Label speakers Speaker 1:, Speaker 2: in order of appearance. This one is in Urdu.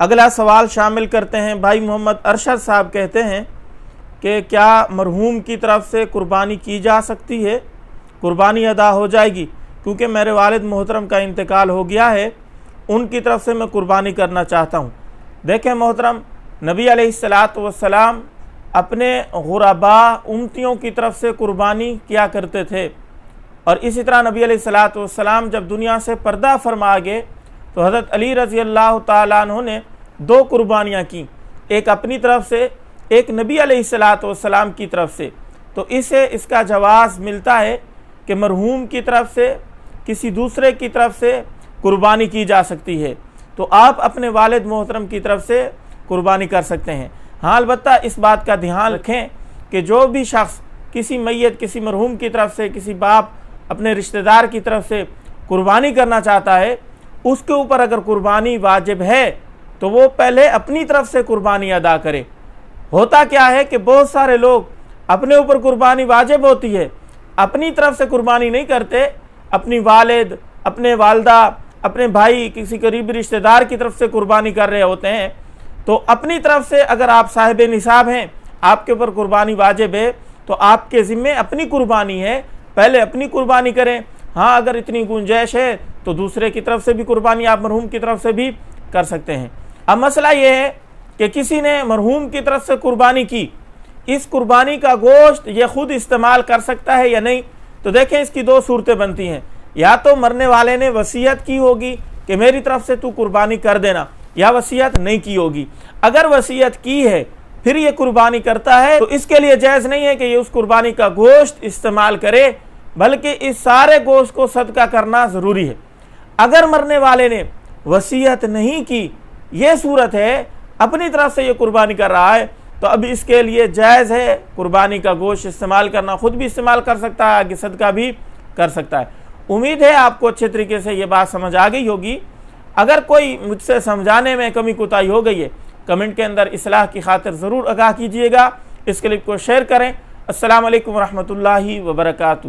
Speaker 1: اگلا سوال شامل کرتے ہیں، بھائی محمد ارشد صاحب کہتے ہیں کہ کیا مرحوم کی طرف سے قربانی کی جا سکتی ہے؟ قربانی ادا ہو جائے گی؟ کیونکہ میرے والد محترم کا انتقال ہو گیا ہے، ان کی طرف سے میں قربانی کرنا چاہتا ہوں۔ دیکھیں محترم، نبی علیہ السلام اپنے غربا امتیوں کی طرف سے قربانی کیا کرتے تھے، اور اسی طرح نبی علیہ السلام جب دنیا سے پردہ فرما گئے تو حضرت علی رضی اللہ تعالیٰ عنہ نے 2 قربانیاں کی، ایک اپنی طرف سے، ایک نبی علیہ السلام کی طرف سے۔ تو اس کا جواز ملتا ہے کہ مرحوم کی طرف سے کسی دوسرے کی طرف سے قربانی کی جا سکتی ہے، تو آپ اپنے والد محترم کی طرف سے قربانی کر سکتے ہیں۔ ہاں البتہ اس بات کا دھیان رکھیں کہ جو بھی شخص کسی میت، کسی مرحوم کی طرف سے، کسی باپ اپنے رشتہ دار کی طرف سے قربانی کرنا چاہتا ہے، اس کے اوپر اگر قربانی واجب ہے تو وہ پہلے اپنی طرف سے قربانی ادا کرے۔ ہوتا کیا ہے کہ بہت سارے لوگ اپنے اوپر قربانی واجب ہوتی ہے، اپنی طرف سے قربانی نہیں کرتے، اپنی والد، اپنے والدہ، اپنے بھائی، کسی قریبی رشتہ دار کی طرف سے قربانی کر رہے ہوتے ہیں۔ تو اپنی طرف سے اگر آپ صاحب نصاب ہیں، آپ کے اوپر قربانی واجب ہے، تو آپ کے ذمے اپنی قربانی ہے، پہلے اپنی قربانی کریں۔ ہاں اگر اتنی گنجائش ہے تو دوسرے کی طرف سے بھی قربانی آپ مرحوم کی طرف سے بھی کر سکتے ہیں۔ اب مسئلہ یہ ہے کہ کسی نے مرحوم کی طرف سے قربانی کی، اس قربانی کا گوشت یہ خود استعمال کر سکتا ہے یا نہیں؟ تو دیکھیں اس کی 2 صورتیں بنتی ہیں، یا تو مرنے والے نے وصیت کی ہوگی کہ میری طرف سے تو قربانی کر دینا، یا وصیت نہیں کی ہوگی۔ اگر وصیت کی ہے پھر یہ قربانی کرتا ہے تو اس کے لیے جائز نہیں ہے کہ یہ اس قربانی کا گوشت استعمال کرے، بلکہ اس سارے گوشت کو صدقہ کرنا ضروری ہے۔ اگر مرنے والے نے وصیت نہیں کی، یہ صورت ہے اپنی طرف سے یہ قربانی کر رہا ہے، تو اب اس کے لیے جائز ہے قربانی کا گوشت استعمال کرنا، خود بھی استعمال کر سکتا ہے، آگے صدقہ بھی کر سکتا ہے۔ امید ہے آپ کو اچھے طریقے سے یہ بات سمجھ آ گئی ہوگی۔ اگر کوئی مجھ سے سمجھانے میں کمی کوتاہی ہو گئی ہے، کمنٹ کے اندر اصلاح کی خاطر ضرور آگاہ کیجئے گا۔ اس کلپ کو شیئر کریں۔ السلام علیکم ورحمۃ اللہ وبرکاتہ۔